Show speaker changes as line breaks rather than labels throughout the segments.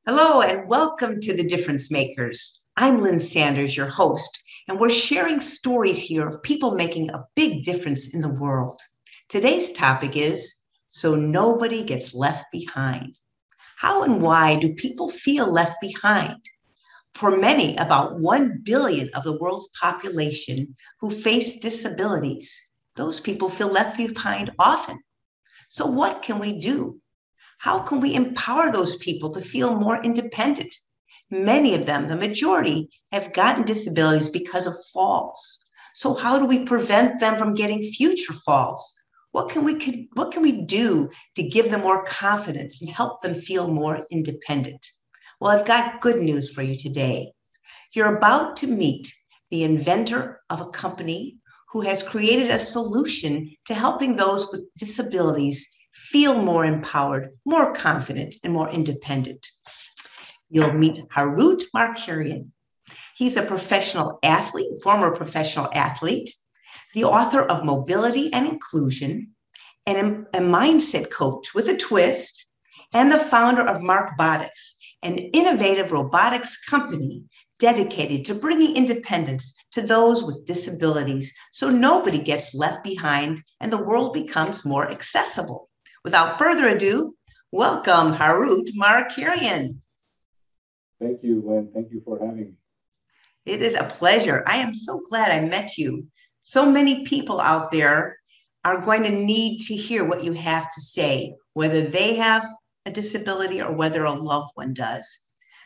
Hello and welcome to the Difference Makers. I'm Lynn Sanders, your host, and we're sharing stories here of people making a big difference in the world. Today's topic is So Nobody Gets Left Behind. How and why do people feel left behind? For many, about 1 billion of the world's population who face disabilities, those people feel left behind often. So, what can we do? How can we empower those people to feel more independent? Many of them, the majority, have gotten disabilities because of falls. So how do we prevent them from getting future falls? What can we do to give them more confidence and help them feel more independent? Well, I've got good news for you today. You're about to meet the inventor of a company who has created a solution to helping those with disabilities feel more empowered, more confident, and more independent. You'll meet Harout Markarian. He's a professional athlete, former professional athlete, the author of Mobility and Inclusion, and a mindset coach with a twist, and the founder of Markbotix, an innovative robotics company dedicated to bringing independence to those with disabilities so nobody gets left behind and the world becomes more accessible. Without further ado, welcome Harout Markarian.
Thank you, Lynn. Thank you for having me.
It is a pleasure. I am so glad I met you. So many people out there are going to need to hear what you have to say, whether they have a disability or whether a loved one does.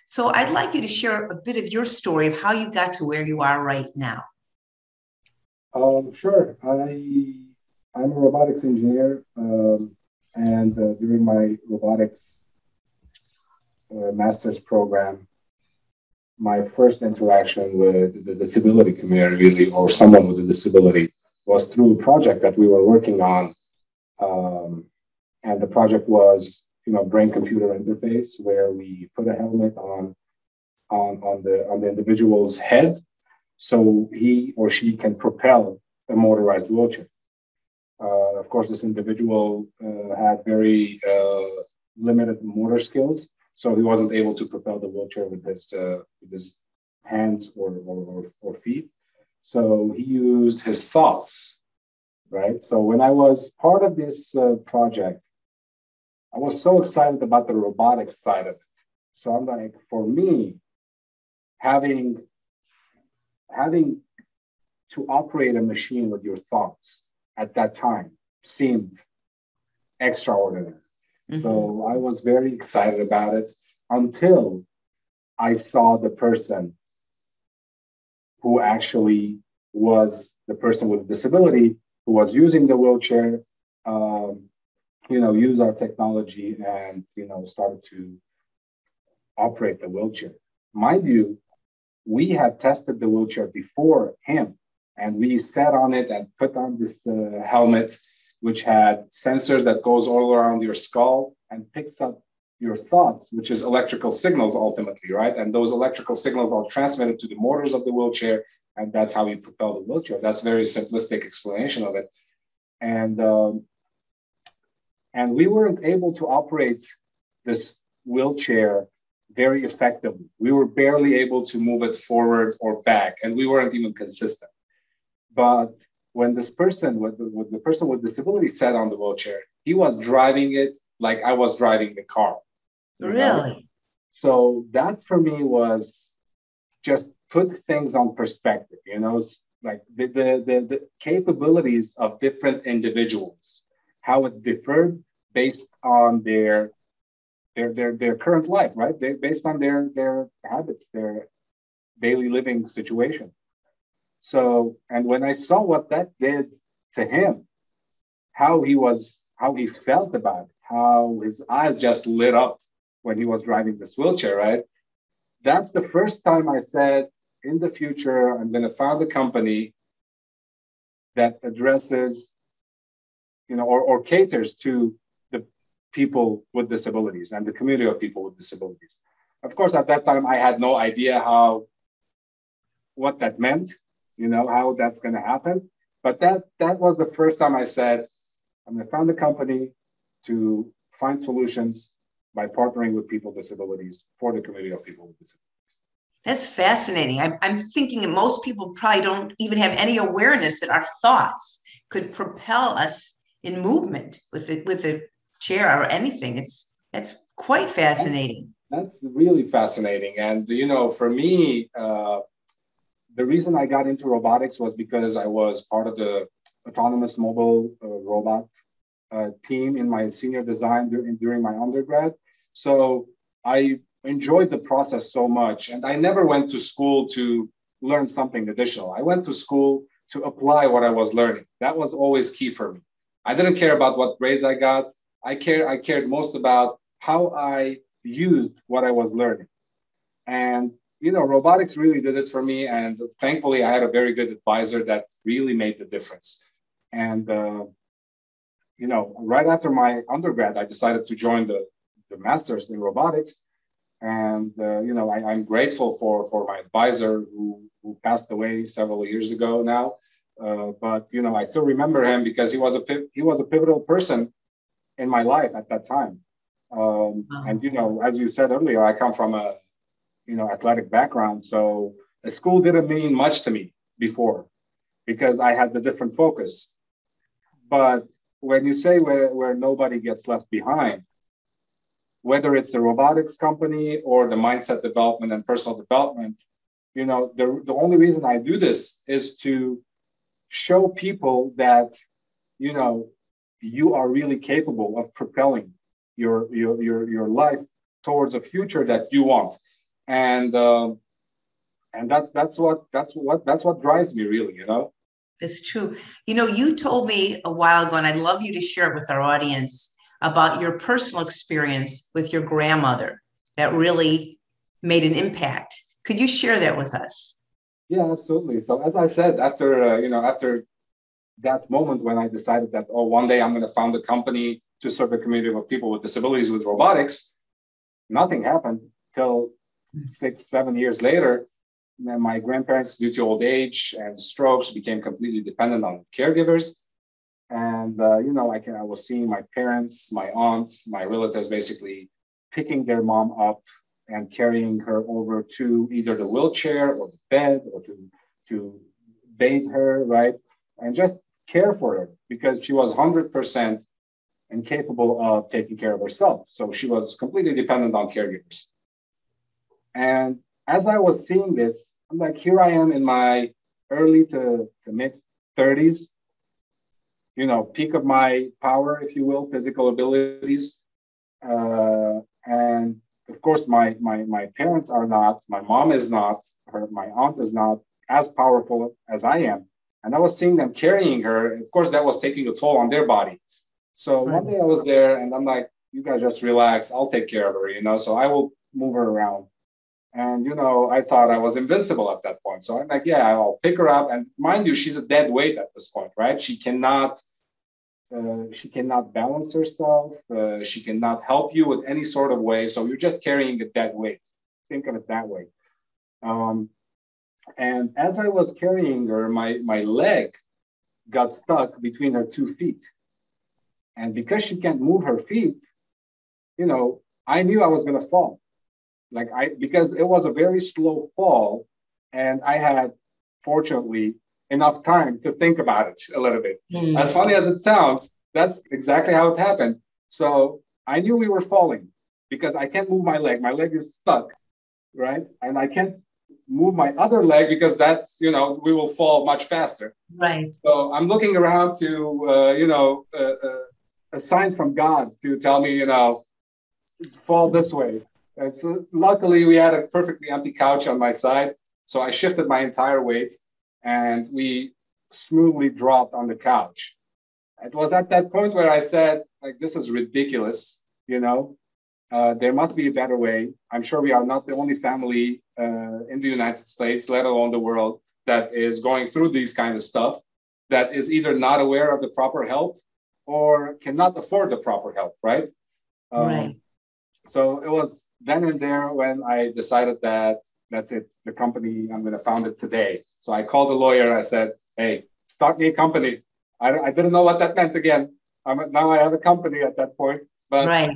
So I'd like you to share a bit of your story of how you got to where you are right now.
Sure. I'm a robotics engineer, and during my robotics master's program, my first interaction with the disability community, really, or someone with a disability, was through a project that we were working on, and the project was, brain-computer interface, where we put a helmet on the individual's head, so he or she can propel a motorized wheelchair. Of course, this individual had very limited motor skills, so he wasn't able to propel the wheelchair with his hands or feet. So he used his thoughts, right? So when I was part of this project, I was so excited about the robotics side of it. So I'm like, for me, having to operate a machine with your thoughts at that time seemed extraordinary. Mm-hmm. So I was very excited about it until I saw the person who actually was the person with a disability who was using the wheelchair, use our technology and, started to operate the wheelchair. Mind you, we have tested the wheelchair before him, and we sat on it and put on this helmet, which had sensors that goes all around your skull and picks up your thoughts, which is electrical signals ultimately, right? And those electrical signals are transmitted to the motors of the wheelchair, and that's how you propel the wheelchair. That's a very simplistic explanation of it. And we weren't able to operate this wheelchair very effectively. We were barely able to move it forward or back, and we weren't even consistent. But when this person, with the person with disability sat on the wheelchair, he was driving it like I was driving the car.
Really?
So that for me was just put things on perspective, like the capabilities of different individuals, how it differed based on their current life, right? Based on their habits, their daily living situation. So, and when I saw what that did to him, how he felt about it, how his eyes just lit up when he was driving this wheelchair, right? That's the first time I said, in the future, I'm going to found a company that addresses, or caters to the people with disabilities and the community of people with disabilities. Of course, at that time, I had no idea what that meant, how that's going to happen. But that was the first time I said, I'm going to found a company to find solutions by partnering with people with disabilities for the community of people with disabilities.
That's fascinating. I'm thinking that most people probably don't even have any awareness that our thoughts could propel us in movement with a chair or anything. That's quite fascinating.
That's really fascinating. And, for me, the reason I got into robotics was because I was part of the autonomous mobile robot team in my senior design during my undergrad. So I enjoyed the process so much. And I never went to school to learn something additional. I went to school to apply what I was learning. That was always key for me. I didn't care about what grades I got. I cared most about how I used what I was learning. And, robotics really did it for me. And thankfully, I had a very good advisor that really made the difference. And, right after my undergrad, I decided to join the master's in robotics. And, I'm grateful for my advisor who passed away several years ago now. But, I still remember him because he was a pivotal person in my life at that time. And, as you said earlier, I come from a, athletic background. So the school didn't mean much to me before because I had the different focus. But when you say where nobody gets left behind, whether it's the robotics company or the mindset development and personal development, the only reason I do this is to show people that, you are really capable of propelling your life towards a future that you want. And that's what drives me really,
That's true. You told me a while ago, and I'd love you to share it with our audience, about your personal experience with your grandmother that really made an impact. Could you share that with us?
Yeah, absolutely. So as I said, after that moment when I decided that, one day I'm going to found a company to serve the community of people with disabilities with robotics, nothing happened till 6-7 years later. And my grandparents, due to old age and strokes, became completely dependent on caregivers. And, I was seeing my parents, my aunts, my relatives basically picking their mom up and carrying her over to either the wheelchair or the bed or to bathe her, right? And just care for her because she was 100% incapable of taking care of herself. So she was completely dependent on caregivers. And as I was seeing this, I'm like, here I am in my early to mid 30s, peak of my power, if you will, physical abilities. And of course, my parents are not, my mom is not, my aunt is not as powerful as I am. And I was seeing them carrying her. Of course, that was taking a toll on their body. So one day I was there and I'm like, you guys just relax. I'll take care of her, so I will move her around. And, I thought I was invincible at that point. So I'm like, yeah, I'll pick her up. And mind you, she's a dead weight at this point, right? She cannot balance herself. She cannot help you with any sort of way. So you're just carrying a dead weight. Think of it that way. And as I was carrying her, my leg got stuck between her 2 feet. And because she can't move her feet, I knew I was going to fall. Because it was a very slow fall. And I had, fortunately, enough time to think about it a little bit. As funny as it sounds, that's exactly how it happened. So I knew we were falling because I can't move my leg. My leg is stuck, right? And I can't move my other leg because that's, we will fall much faster.
Right.
So I'm looking around to, a sign from God to tell me, fall this way. And so luckily we had a perfectly empty couch on my side. So I shifted my entire weight and we smoothly dropped on the couch. It was at that point where I said, this is ridiculous. There must be a better way. I'm sure we are not the only family in the United States, let alone the world, that is going through these kind of stuff, that is either not aware of the proper help or cannot afford the proper help, right?
Right.
So it was then and there when I decided that that's it, the company, I'm going to found it today. So I called the lawyer. I said, hey, start me a company. I didn't know what that meant again. Now I have a company at that point. But,
right.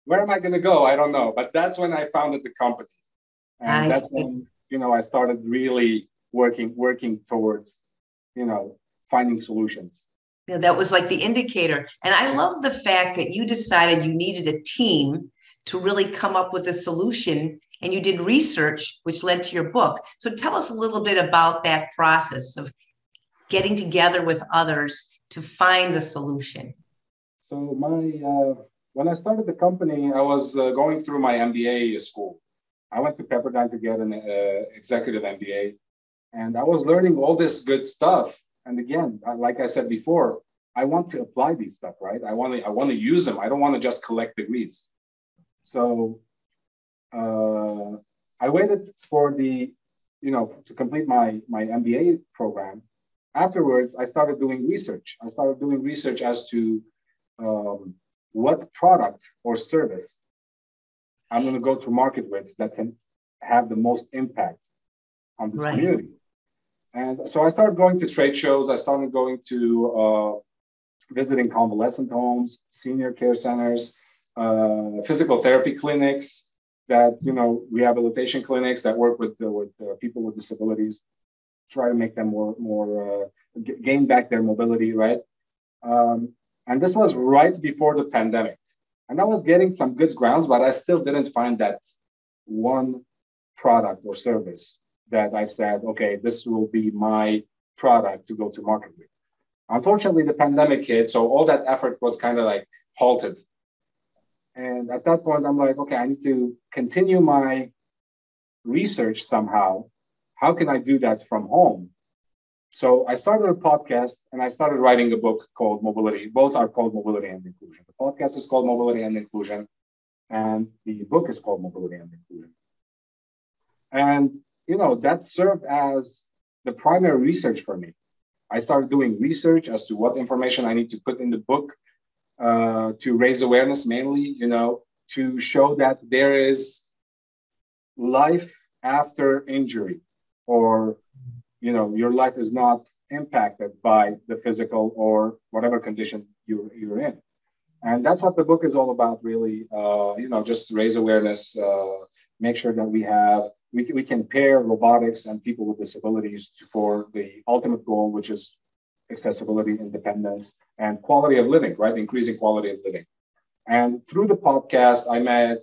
where am I going to go? I don't know. But that's when I founded the company. And
I
that's
see.
when, I started really working towards, finding solutions.
Yeah, that was like the indicator. And I love the fact that you decided you needed a team to really come up with a solution, and you did research, which led to your book. So tell us a little bit about that process of getting together with others to find the solution.
So when I started the company, I was going through my MBA school. I went to Pepperdine to get an executive MBA, and I was learning all this good stuff. And again, like I said before, I want to apply these stuff, right? I want to use them. I don't want to just collect degrees. So I waited for to complete my MBA program. Afterwards, I started doing research. I started doing research as to what product or service I'm going to go to market with that can have the most impact on this community. And so I started going to trade shows. I started going to visiting convalescent homes, senior care centers, physical therapy clinics, that rehabilitation clinics that work with people with disabilities, try to make them more gain back their mobility, right? And this was right before the pandemic. And I was getting some good grounds, but I still didn't find that one product or service that I said, okay, this will be my product to go to market with. Unfortunately, the pandemic hit, so all that effort was kind of like halted. And at that point, I'm like, okay, I need to continue my research somehow. How can I do that from home? So I started a podcast and I started writing a book called Mobility. Both are called Mobility and Inclusion. The podcast is called Mobility and Inclusion, and the book is called Mobility and Inclusion. And, that served as the primary research for me. I started doing research as to what information I need to put in the book to raise awareness, mainly, to show that there is life after injury, or your life is not impacted by the physical or whatever condition you're in. And that's what the book is all about, really. Just raise awareness, make sure that we can pair robotics and people with disabilities for the ultimate goal, which is accessibility, independence, and quality of living, right? Increasing quality of living. And through the podcast, I met,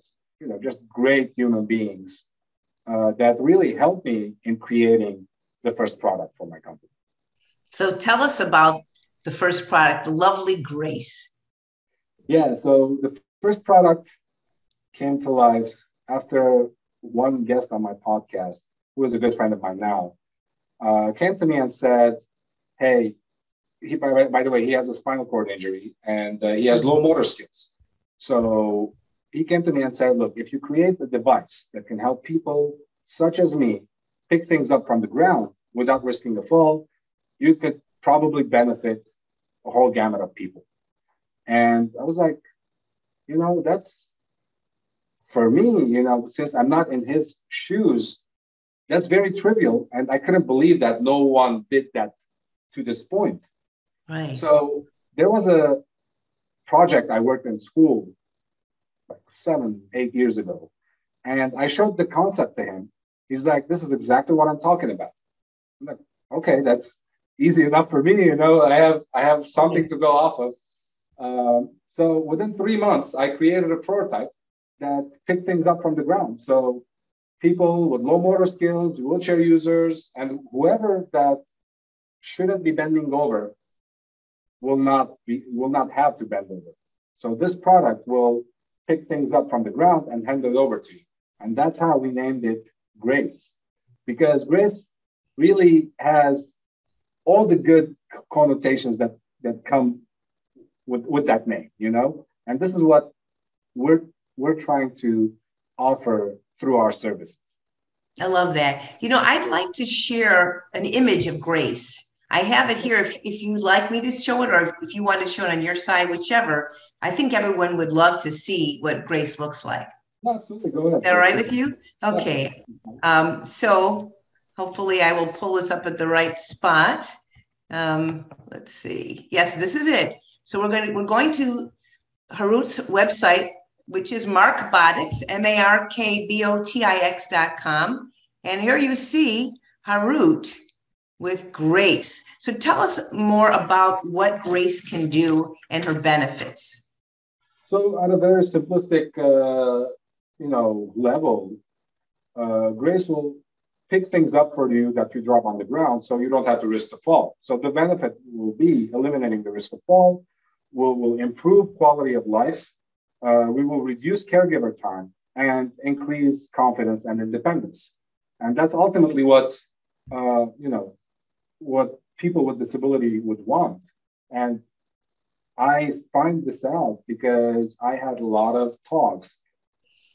just great human beings that really helped me in creating the first product for my company.
So tell us about the first product, the lovely Grace.
Yeah, so the first product came to life after one guest on my podcast, who is a good friend of mine now, came to me and said, hey, by the way, he has a spinal cord injury and he has low motor skills. So he came to me and said, look, if you create a device that can help people such as me pick things up from the ground without risking a fall, you could probably benefit a whole gamut of people. And I was like, that's, for me, since I'm not in his shoes, that's very trivial. And I couldn't believe that no one did that to this point.
Right.
So there was a project I worked in school like 7-8 years ago. And I showed the concept to him. He's like, this is exactly what I'm talking about. I'm like, okay, that's easy enough for me. I have something to go off of. So within 3 months, I created a prototype that picked things up from the ground. So people with low motor skills, wheelchair users, and whoever that shouldn't be bending over will not have to bend over. So this product will pick things up from the ground and hand it over to you. And that's how we named it Grace, because Grace really has all the good connotations that come with that name, and this is what we're trying to offer through our services.
I love that. I'd like to share an image of Grace. I have it here if you'd like me to show it, or if you want to show it on your side, whichever. I think everyone would love to see what Grace looks like.
Absolutely, go ahead.
Is that all right with you? Okay. So hopefully I will pull this up at the right spot. Let's see. Yes, this is it. So we're going to Harout's website, which is Markbotix, MarkBotix.com. And here you see Harout with Grace. So tell us more about what Grace can do and her benefits.
So at a very simplistic, level, Grace will pick things up for you that you drop on the ground so you don't have to risk the fall. So the benefit will be eliminating the risk of fall, will improve quality of life, we will reduce caregiver time and increase confidence and independence. And that's ultimately what people with disability would want. And I find this out because I had a lot of talks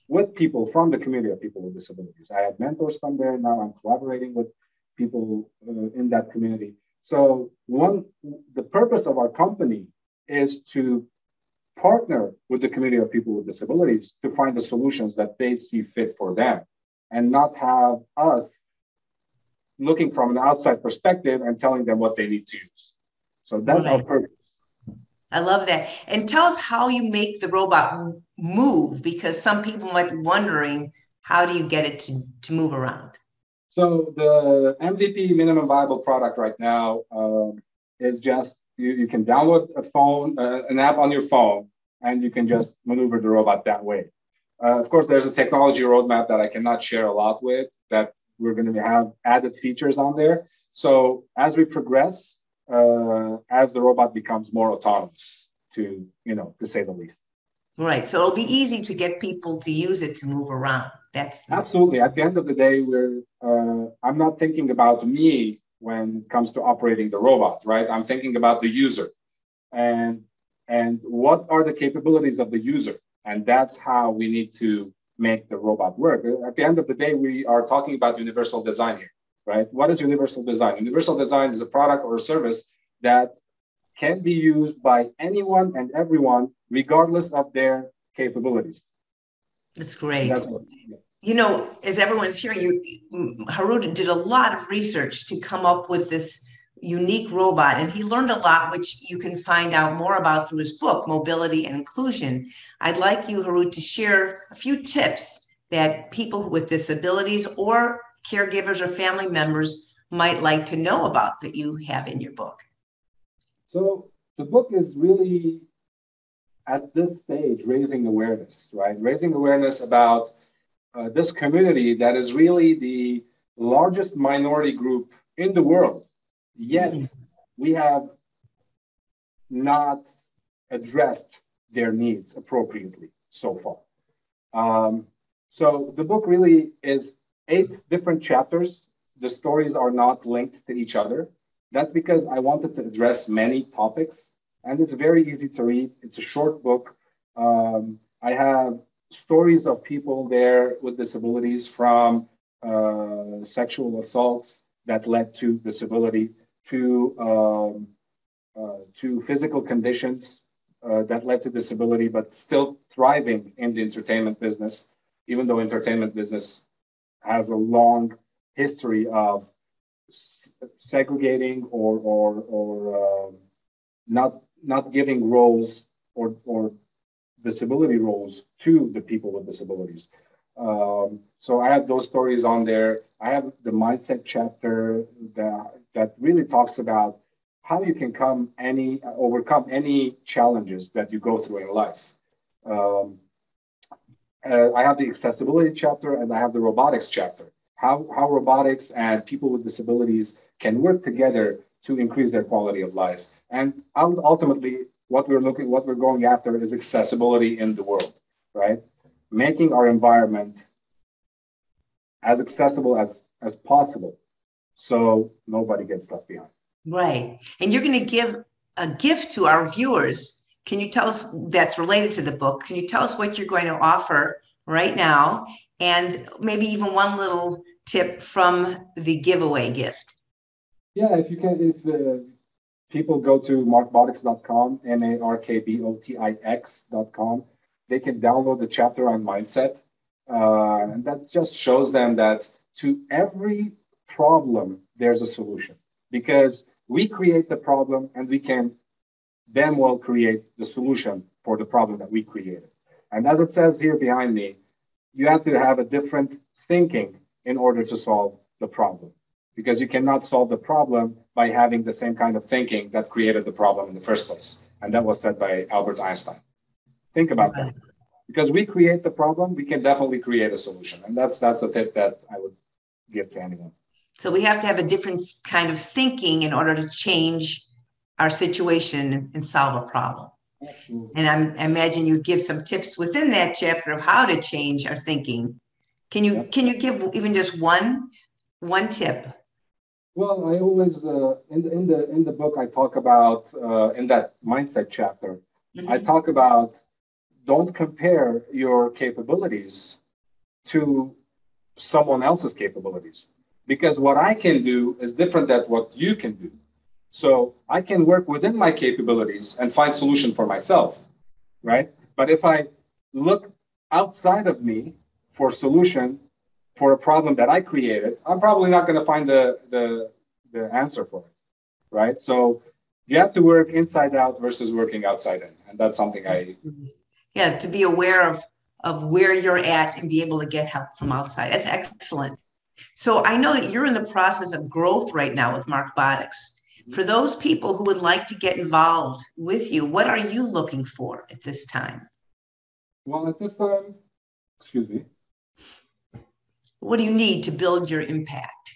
with people from the community of people with disabilities. I had mentors from there. Now I'm collaborating with people in that community. So the purpose of our company is to partner with the community of people with disabilities to find the solutions that they see fit for them, and not have us looking from an outside perspective and telling them what they need to use. So that's our purpose.
I love that. And tell us how you make the robot move, because some people might be wondering, how do you get it to move around?
So the MVP minimum viable product right now is just, you can download an app on your phone, and you can just maneuver the robot that way. Of course, there's a technology roadmap that I cannot share a lot with, that we're going to have added features on there. So as we progress, as the robot becomes more autonomous, to say the least.
Right. So it'll be easy to get people to use it to move around. That's
absolutely. At the end of the day, I'm not thinking about me when it comes to operating the robot, right? I'm thinking about the user, and what are the capabilities of the user, and that's how we need to make the robot work. At the end of the day, we are talking about universal design here. Right? What is universal design? Universal design is a product or a service that can be used by anyone and everyone, regardless of their capabilities.
That's great. As everyone's hearing, Harout did a lot of research to come up with this unique robot, and he learned a lot, which you can find out more about through his book, Mobility and Inclusion. I'd like you, Harout, to share a few tips that people with disabilities or caregivers or family members might like to know about that you have in your book.
So the book is really, at this stage, raising awareness, right? Raising awareness about this community that is really the largest minority group in the world. Yet we have not addressed their needs appropriately so far. So the book really is 8 different chapters. The stories are not linked to each other. That's because I wanted to address many topics, and it's very easy to read. It's a short book. I have stories of people there with disabilities, from sexual assaults that led to disability, to physical conditions that led to disability, but still thriving in the entertainment business, even though entertainment business has a long history of segregating or not giving roles or disability roles to the people with disabilities. So I have those stories on there. I have the mindset chapter that really talks about how you can overcome any challenges that you go through in life. I have the accessibility chapter, and I have the robotics chapter. How robotics and people with disabilities can work together to increase their quality of life. And ultimately, what we're going after is accessibility in the world, right? Making our environment as accessible as possible, so nobody gets left behind.
Right. And you're going to give a gift to our viewers. Can you tell us, that's related to the book, can you tell us what you're going to offer right now? And maybe even one little tip from the giveaway gift.
Yeah, if people go to markbotix.com, markbotix.com, they can download the chapter on mindset. And that just shows them that to every problem, there's a solution, because we create the problem and we can damn well create the solution for the problem that we created. And as it says here behind me, you have to have a different thinking in order to solve the problem, because you cannot solve the problem by having the same kind of thinking that created the problem in the first place. And that was said by Albert Einstein. Think about that. Because we create the problem, we can definitely create a solution. And that's the tip that I would give to anyone.
So we have to have a different kind of thinking in order to change our situation and solve a problem.
Absolutely.
And I imagine you give some tips within that chapter of how to change our thinking. Can you give even just one tip?
Well, I always in the book I talk about in that mindset chapter, I talk about don't compare your capabilities to someone else's capabilities, because what I can do is different than what you can do. So I can work within my capabilities and find solution for myself, right? But if I look outside of me for solution for a problem that I created, I'm probably not going to find the answer for it, right? So you have to work inside out versus working outside in, and that's something
to be aware of where you're at and be able to get help from outside. That's excellent. So I know that you're in the process of growth right now with Markbotix. For those people who would like to get involved with you, what are you looking for at this time?
Well, at this time, excuse me.
What do you need to build your impact?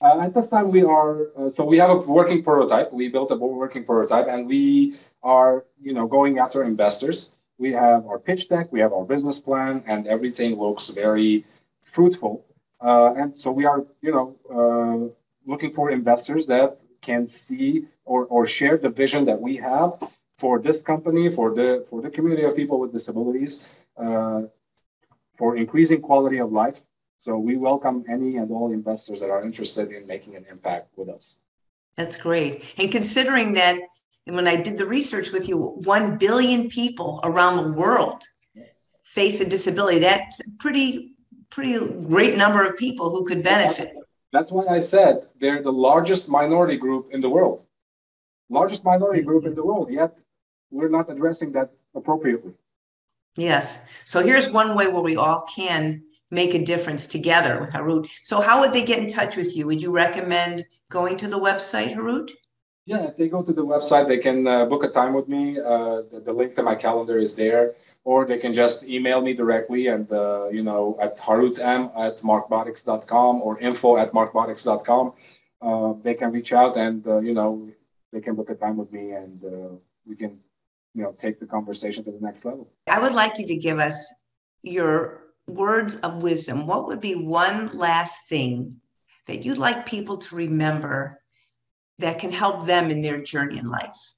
At this time, we are, so we have a working prototype. We built a working prototype, and we are, going after investors. We have our pitch deck, we have our business plan, and everything looks very fruitful. And so we are, looking for investors that can see or share the vision that we have for this company, for the community of people with disabilities, for increasing quality of life. So we welcome any and all investors that are interested in making an impact with us. That's
great. And considering that when I did the research with you, 1 billion people around the world face a disability, that's a pretty great number of people who could benefit.
That's why I said they're the largest minority group in the world. Largest minority group in the world, yet we're not addressing that appropriately.
Yes. So here's one way where we all can make a difference together with Harout. So how would they get in touch with you? Would you recommend going to the website, Harout?
Yeah, if they go to the website, they can book a time with me. The link to my calendar is there, or they can just email me directly and, at haroutem@markbotix.com or info@markbotix.com. They can reach out and, they can book a time with me, and we can, take the conversation to the next level.
I would like you to give us your words of wisdom. What would be one last thing that you'd like people to remember that can help them in their journey in life?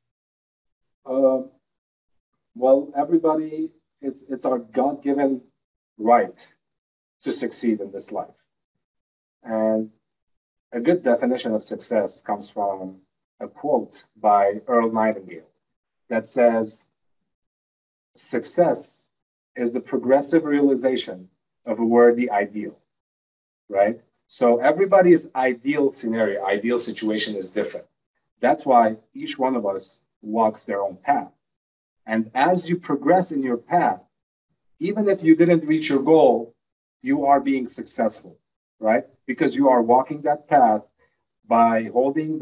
Well, everybody, it's our God-given right to succeed in this life. And a good definition of success comes from a quote by Earl Nightingale that says, "Success is the progressive realization of a worthy ideal," right? So everybody's ideal scenario, ideal situation is different. That's why each one of us walks their own path. And as you progress in your path, even if you didn't reach your goal, you are being successful, right? Because you are walking that path by holding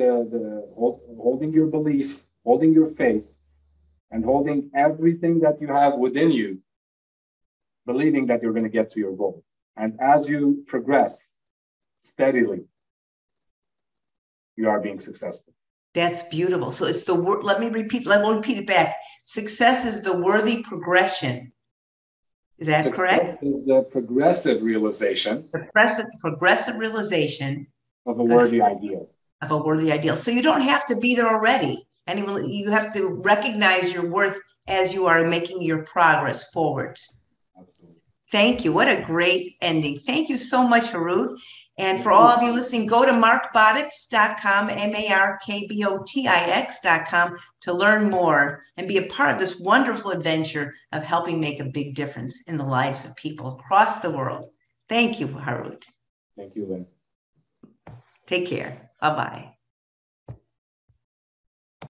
holding your belief, holding your faith, and holding everything that you have within you, believing that you're going to get to your goal. And as you progress steadily, you are being successful.
That's beautiful. So it's let me repeat it back. Success is the worthy progression. Is that correct?
Success is the progressive realization.
Progressive realization
of a worthy ideal.
Of a worthy ideal. So you don't have to be there already. You have to recognize your worth as you are making your progress forwards.
Absolutely.
Thank you. What a great ending. Thank you so much, Harout. And for all of you listening, go to markbotix.com, markbotix.com to learn more and be a part of this wonderful adventure of helping make a big difference in the lives of people across the world. Thank you, Harout.
Thank you, Lynn.
Take care. Bye-bye.